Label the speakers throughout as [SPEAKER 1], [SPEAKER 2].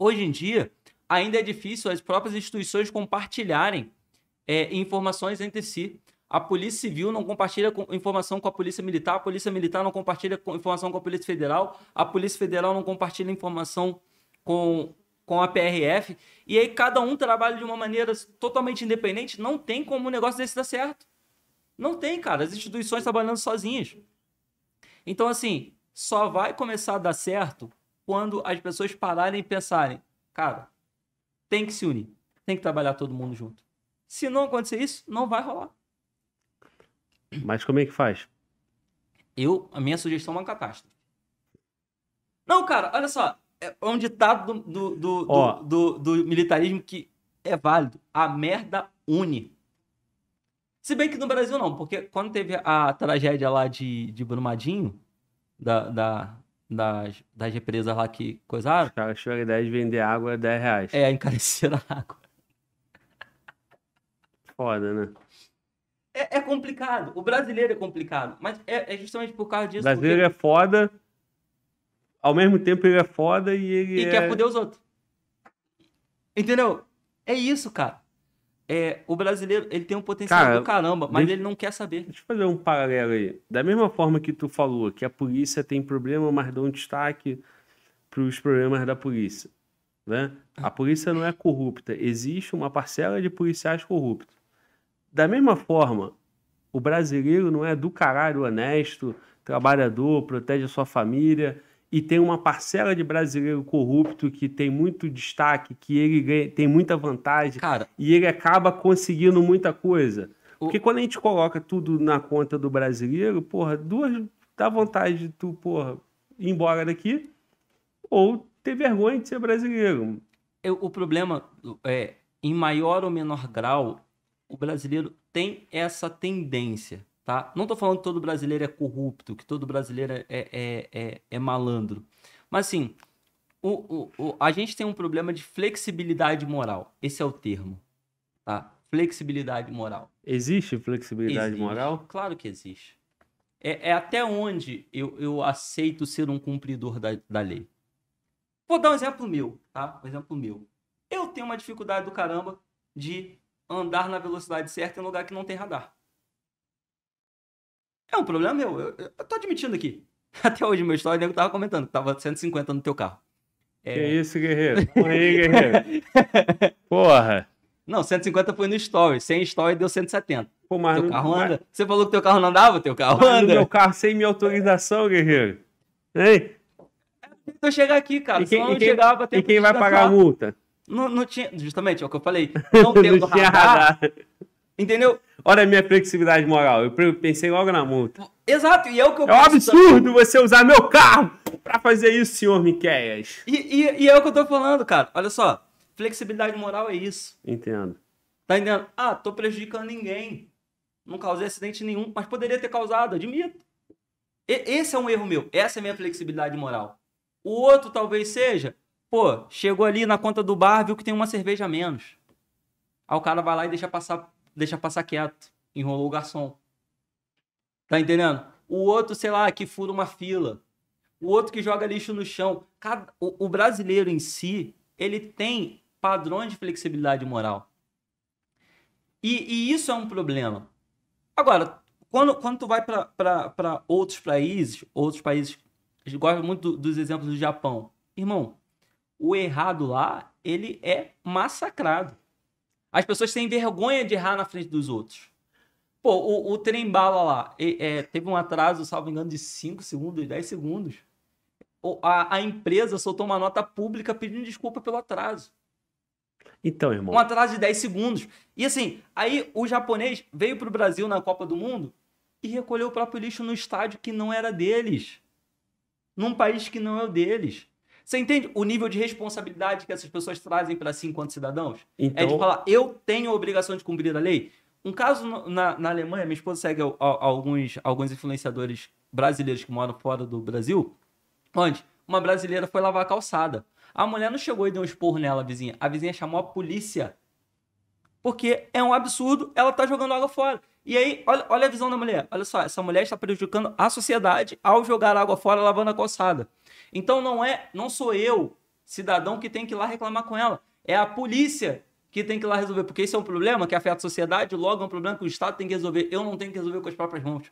[SPEAKER 1] Hoje em dia, ainda é difícil as próprias instituições compartilharem informações entre si. A Polícia Civil não compartilha informação com a Polícia Militar não compartilha informação com a Polícia Federal, a Polícia Federal não compartilha informação com a PRF, e aí cada um trabalha de uma maneira totalmente independente. Não tem como um negócio desse dar certo. Não tem, cara. As instituições trabalhando sozinhas. Então, assim, só vai começar a dar certo quando as pessoas pararem e pensarem, cara, tem que se unir, tem que trabalhar todo mundo junto. Se não acontecer isso, não vai rolar.
[SPEAKER 2] Mas como é que faz?
[SPEAKER 1] A minha sugestão é uma catástrofe. Não, cara, olha só. É um ditado do militarismo que é válido. A merda une. Se bem que no Brasil não, porque quando teve a tragédia lá de Brumadinho, das represas lá que coisaram...
[SPEAKER 2] Os caras tiveram a ideia de vender água a R$10.
[SPEAKER 1] Encareceram a água.
[SPEAKER 2] Foda, né?
[SPEAKER 1] É complicado. O brasileiro é complicado. Mas é justamente por causa disso.
[SPEAKER 2] O brasileiro é foda. Ao mesmo tempo ele é foda e ele
[SPEAKER 1] quer foder os outros. Entendeu? É isso, cara. O brasileiro, ele tem um potencial do caramba, mas ele não quer saber.
[SPEAKER 2] Deixa eu fazer um paralelo aí. Da mesma forma que tu falou que a polícia tem problema, mas dá um destaque para os problemas da polícia, né? A polícia não é corrupta. Existe uma parcela de policiais corruptos. Da mesma forma, o brasileiro não é do caralho honesto, trabalhador, protege a sua família, e tem uma parcela de brasileiro corrupto que tem muito destaque, que ele tem muita vantagem,
[SPEAKER 1] cara,
[SPEAKER 2] e ele acaba conseguindo muita coisa. Porque quando a gente coloca tudo na conta do brasileiro, porra, dá vontade de tu, porra, ir embora daqui ou ter vergonha de ser brasileiro.
[SPEAKER 1] O problema é, em maior ou menor grau, o brasileiro tem essa tendência, tá? Não tô falando que todo brasileiro é corrupto, que todo brasileiro é malandro. Mas, assim, a gente tem um problema de flexibilidade moral. Esse é o termo, tá? Flexibilidade moral.
[SPEAKER 2] Existe flexibilidade moral?
[SPEAKER 1] Claro que existe. É até onde eu aceito ser um cumpridor da lei. Vou dar um exemplo meu, tá? Um exemplo meu. Eu tenho uma dificuldade do caramba de andar na velocidade certa em lugar que não tem radar. É um problema meu. Eu tô admitindo aqui. Até hoje, meu história, o nego tava comentando que tava 150 no teu carro.
[SPEAKER 2] Que isso, guerreiro? Porra aí, guerreiro. Porra.
[SPEAKER 1] Não, 150 foi no story. 100 story deu 170.
[SPEAKER 2] Pô, mas
[SPEAKER 1] teu carro anda? Você falou que teu carro não andava? Teu carro anda?
[SPEAKER 2] No meu carro sem minha autorização, guerreiro. Hein?
[SPEAKER 1] Eu chegar aqui, cara.
[SPEAKER 2] E quem vai pagar a multa?
[SPEAKER 1] Não tinha, justamente, é o que eu falei. Não tendo radar. Entendeu?
[SPEAKER 2] Olha a minha flexibilidade moral. Eu pensei logo na multa.
[SPEAKER 1] Exato, e é o que eu
[SPEAKER 2] penso. É um absurdo você usar meu carro pra fazer isso, senhor Miqueias.
[SPEAKER 1] E é o que eu tô falando, cara. Olha só. Flexibilidade moral é isso.
[SPEAKER 2] Entendo.
[SPEAKER 1] Tá entendendo? Tô prejudicando ninguém. Não causei acidente nenhum, mas poderia ter causado, admito. Esse é um erro meu. Essa é a minha flexibilidade moral. O outro talvez seja, chegou ali na conta do bar, viu que tem uma cerveja a menos. Aí o cara vai lá e deixa passar quieto. Enrolou o garçom. Tá entendendo? O outro, sei lá, que fura uma fila. O outro que joga lixo no chão. O brasileiro em si, ele tem padrões de flexibilidade moral. E isso é um problema. Agora, quando tu vai para outros países, a gente gosta muito dos exemplos do Japão. Irmão, o errado lá, ele é massacrado. As pessoas têm vergonha de errar na frente dos outros. O trem bala lá, teve um atraso, salvo engano, de 5 segundos, 10 segundos. A empresa soltou uma nota pública pedindo desculpa pelo atraso.
[SPEAKER 2] Então, irmão.
[SPEAKER 1] Um atraso de 10 segundos. E assim, aí o japonês veio pro Brasil na Copa do Mundo e recolheu o próprio lixo no estádio que não era deles. Num país que não é o deles. Você entende o nível de responsabilidade que essas pessoas trazem para si enquanto cidadãos?
[SPEAKER 2] Então...
[SPEAKER 1] É de falar, eu tenho a obrigação de cumprir a lei. Um caso na Alemanha, minha esposa segue alguns influenciadores brasileiros que moram fora do Brasil, onde uma brasileira foi lavar a calçada. A mulher não chegou e deu um esporro nela, a vizinha chamou a polícia. Porque é um absurdo, ela tá jogando água fora. E aí, olha a visão da mulher. Olha só, essa mulher está prejudicando a sociedade ao jogar água fora lavando a calçada. Então não sou eu cidadão que tem que ir lá reclamar com ela. É a polícia que tem que ir lá resolver. Porque esse é um problema que afeta a sociedade, logo é um problema que o Estado tem que resolver. Eu não tenho que resolver com as próprias mãos.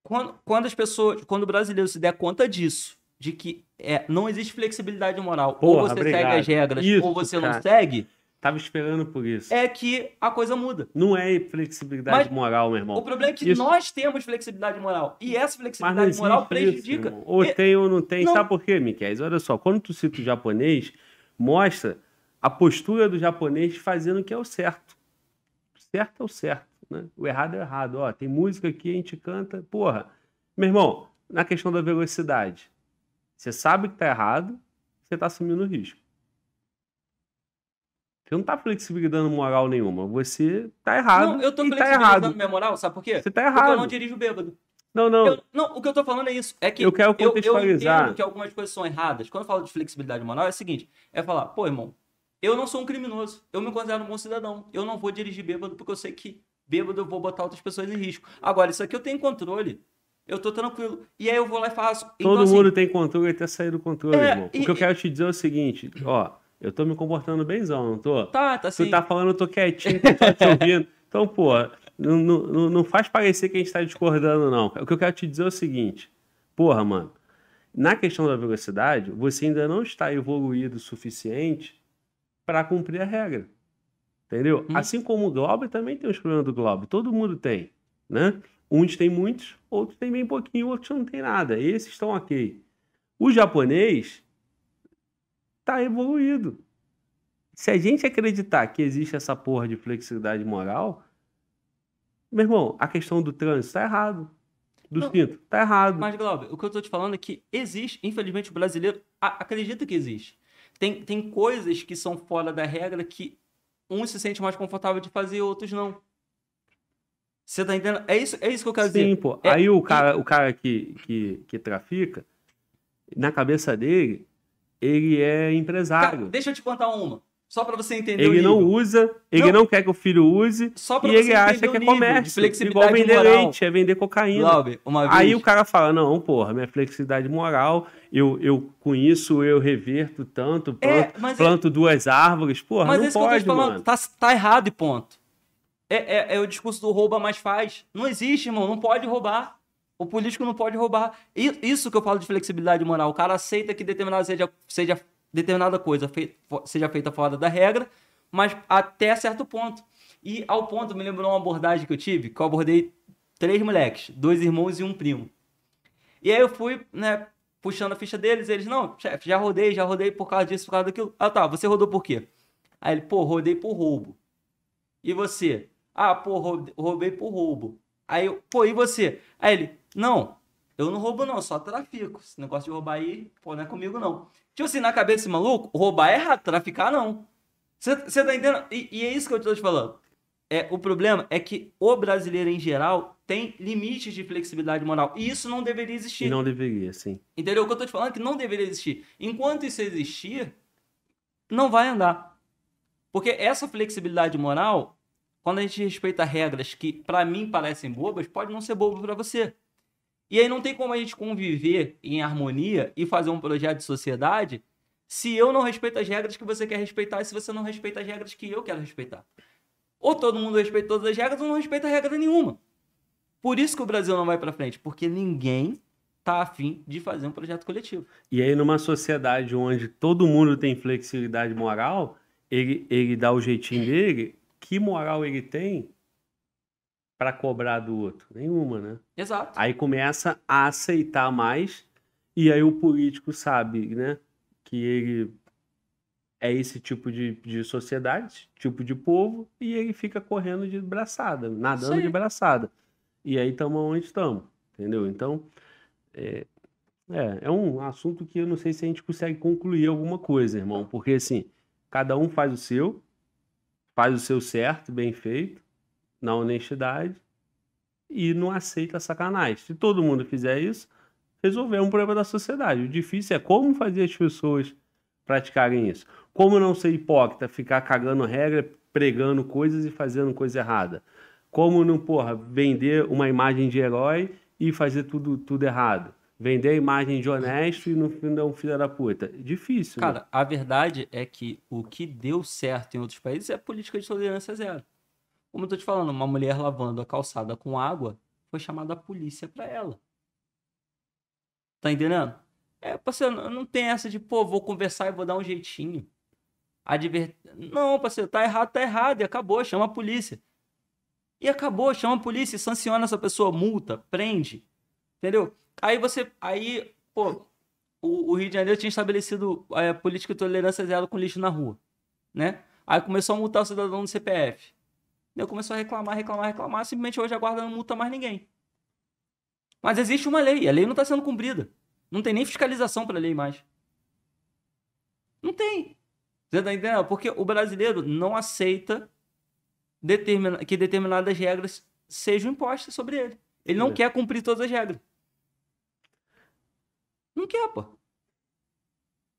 [SPEAKER 1] Quando o brasileiro se der conta disso, de que não existe flexibilidade moral,
[SPEAKER 2] Porra,
[SPEAKER 1] ou você
[SPEAKER 2] obrigado.
[SPEAKER 1] segue as regras,
[SPEAKER 2] Isso,
[SPEAKER 1] ou você
[SPEAKER 2] cara.
[SPEAKER 1] não segue,
[SPEAKER 2] Tava esperando por isso.
[SPEAKER 1] é que a coisa muda.
[SPEAKER 2] Não é flexibilidade
[SPEAKER 1] Mas
[SPEAKER 2] moral, meu irmão.
[SPEAKER 1] O problema é que
[SPEAKER 2] Isso.
[SPEAKER 1] nós temos flexibilidade moral. E essa
[SPEAKER 2] Mas não
[SPEAKER 1] flexibilidade
[SPEAKER 2] existe
[SPEAKER 1] moral
[SPEAKER 2] isso,
[SPEAKER 1] prejudica.
[SPEAKER 2] irmão. Ou tem ou não tem.
[SPEAKER 1] Não.
[SPEAKER 2] Sabe por quê, Miquel? Olha só, quando tu cita o japonês, mostra a postura do japonês fazendo o que é o certo. O certo é o certo, né? O errado é o errado. Ó, tem música aqui, a gente canta. Porra. Meu irmão, na questão da velocidade, você sabe que tá errado, você tá assumindo o risco. Você não tá flexibilizando moral nenhuma. Você tá errado.
[SPEAKER 1] Não, eu tô
[SPEAKER 2] e tá
[SPEAKER 1] flexibilizando
[SPEAKER 2] errado.
[SPEAKER 1] minha moral, sabe por quê?
[SPEAKER 2] Você tá
[SPEAKER 1] Porque eu
[SPEAKER 2] errado.
[SPEAKER 1] não dirijo bêbado.
[SPEAKER 2] Não, não.
[SPEAKER 1] Não, o que eu tô falando é isso. É que
[SPEAKER 2] Eu quero contextualizar.
[SPEAKER 1] eu entendo que algumas coisas são erradas. Quando eu falo de flexibilidade moral, é o seguinte: é falar, pô, irmão, eu não sou um criminoso. Eu me considero um bom cidadão. Eu não vou dirigir bêbado porque eu sei que bêbado eu vou botar outras pessoas em risco. Agora, isso aqui eu tenho controle. Eu tô tranquilo. E aí eu vou lá e faço.
[SPEAKER 2] Todo
[SPEAKER 1] então,
[SPEAKER 2] mundo
[SPEAKER 1] assim,
[SPEAKER 2] tem controle até sair do controle, irmão. O que eu quero te dizer é o seguinte, ó, eu tô me comportando benzão, não tô?
[SPEAKER 1] Tá assim.
[SPEAKER 2] Tu tá falando, eu tô quietinho, tô só te ouvindo. Então, pô, não faz parecer que a gente tá discordando, não. O que eu quero te dizer é o seguinte, porra, mano, na questão da velocidade, você ainda não está evoluído o suficiente para cumprir a regra. Entendeu? Assim como o Globo também tem os problemas do Globo. Todo mundo tem, né? Uns têm muitos, outros têm bem pouquinho, outros não tem nada. Esses estão ok. O japonês tá evoluído. Se a gente acreditar que existe essa porra de flexibilidade moral, meu irmão, a questão do trânsito tá errado. Do cinto, tá errado.
[SPEAKER 1] Mas, Glauber, o que eu tô te falando é que existe, infelizmente, o brasileiro acredita que existe. Tem coisas que são fora da regra que uns se sente mais confortável de fazer e outros não. Você tá entendendo? É isso que eu quero dizer.
[SPEAKER 2] Sim, pô. Aí o cara que trafica, na cabeça dele, ele é empresário.
[SPEAKER 1] Cara, deixa eu te contar uma. Só pra você entender
[SPEAKER 2] Ele
[SPEAKER 1] o
[SPEAKER 2] não
[SPEAKER 1] nível.
[SPEAKER 2] usa, ele não quer que o filho use,
[SPEAKER 1] Só pra
[SPEAKER 2] e
[SPEAKER 1] você
[SPEAKER 2] ele acha
[SPEAKER 1] entender
[SPEAKER 2] que
[SPEAKER 1] o
[SPEAKER 2] é
[SPEAKER 1] nível de
[SPEAKER 2] comércio.
[SPEAKER 1] flexibilidade
[SPEAKER 2] Igual vender
[SPEAKER 1] moral.
[SPEAKER 2] leite, é vender cocaína.
[SPEAKER 1] Glauber, uma vez...
[SPEAKER 2] Aí o cara fala, não, porra, minha flexibilidade moral, eu com isso eu reverto tanto, planto 2 árvores, porra,
[SPEAKER 1] mas
[SPEAKER 2] não
[SPEAKER 1] esse que eu tô
[SPEAKER 2] pode,
[SPEAKER 1] te falando,
[SPEAKER 2] mano.
[SPEAKER 1] tá errado e ponto. É o discurso do rouba, mas faz. Não existe, irmão, não pode roubar. O político não pode roubar. Isso que eu falo de flexibilidade moral. O cara aceita que seja determinada coisa seja feita fora da regra, mas até certo ponto. E ao ponto, me lembrou uma abordagem que eu tive, que eu abordei 3 moleques, 2 irmãos e um primo. E aí eu fui, né, puxando a ficha deles, eles, não, chefe, já rodei por causa disso, por causa daquilo. Ah, tá, você rodou por quê? Aí ele, pô, rodei por roubo. E você? Ah, pô, roubei por roubo. Aí eu, pô, e você? Aí ele, não, eu não roubo não, só trafico. Esse negócio de roubar aí, pô, não é comigo não. Tipo assim, na cabeça desse maluco, roubar é errado, traficar não. Você tá entendendo? E é isso que eu tô te falando. O problema é que o brasileiro em geral tem limites de flexibilidade moral. E isso não deveria existir.
[SPEAKER 2] Não deveria, sim.
[SPEAKER 1] Entendeu? O que eu tô te falando é que não deveria existir. Enquanto isso existir, não vai andar. Porque essa flexibilidade moral, quando a gente respeita regras que pra mim parecem bobas, pode não ser bobo pra você. E aí não tem como a gente conviver em harmonia e fazer um projeto de sociedade se eu não respeito as regras que você quer respeitar e se você não respeita as regras que eu quero respeitar. Ou todo mundo respeita todas as regras ou não respeita regra nenhuma. Por isso que o Brasil não vai pra frente, porque ninguém tá afim de fazer um projeto coletivo.
[SPEAKER 2] E aí numa sociedade onde todo mundo tem flexibilidade moral, ele dá o jeitinho dele, que moral ele tem para cobrar do outro? Nenhuma, né?
[SPEAKER 1] Exato.
[SPEAKER 2] Aí começa a aceitar mais, e aí o político sabe, né, que ele é esse tipo de sociedade, esse tipo de povo, e ele fica correndo de braçada, nadando de braçada. E aí estamos onde estamos, entendeu? Então, é um assunto que eu não sei se a gente consegue concluir alguma coisa, irmão, porque assim, cada um faz o seu certo, bem feito, na honestidade, e não aceita sacanagem. Se todo mundo fizer isso, resolver um problema da sociedade. O difícil é como fazer as pessoas praticarem isso. Como não ser hipócrita, ficar cagando regra, pregando coisas e fazendo coisa errada. Como não, vender uma imagem de herói e fazer tudo errado. vender a imagem de honesto e no fim é um filho da puta. Difícil, né?
[SPEAKER 1] Cara, a verdade é que o que deu certo em outros países é a política de tolerância zero. Como eu tô te falando, uma mulher lavando a calçada com água, foi chamada a polícia pra ela. Tá entendendo? Parceiro, não tem essa de, pô, vou conversar e vou dar um jeitinho. Não, parceiro, tá errado, e acabou, chama a polícia. E acabou, chama a polícia, sanciona essa pessoa, multa, prende, entendeu? Aí, pô, o Rio de Janeiro tinha estabelecido a política de tolerância zero com lixo na rua, né? Aí começou a multar o cidadão no CPF. Eu começou a reclamar, simplesmente hoje a guarda não multa mais ninguém. Mas existe uma lei, a lei não está sendo cumprida. Não tem nem fiscalização para a lei mais. Não tem. Você tá entendendo? Porque o brasileiro não aceita que determinadas regras sejam impostas sobre ele. Ele não quer cumprir todas as regras. Não quer, pô.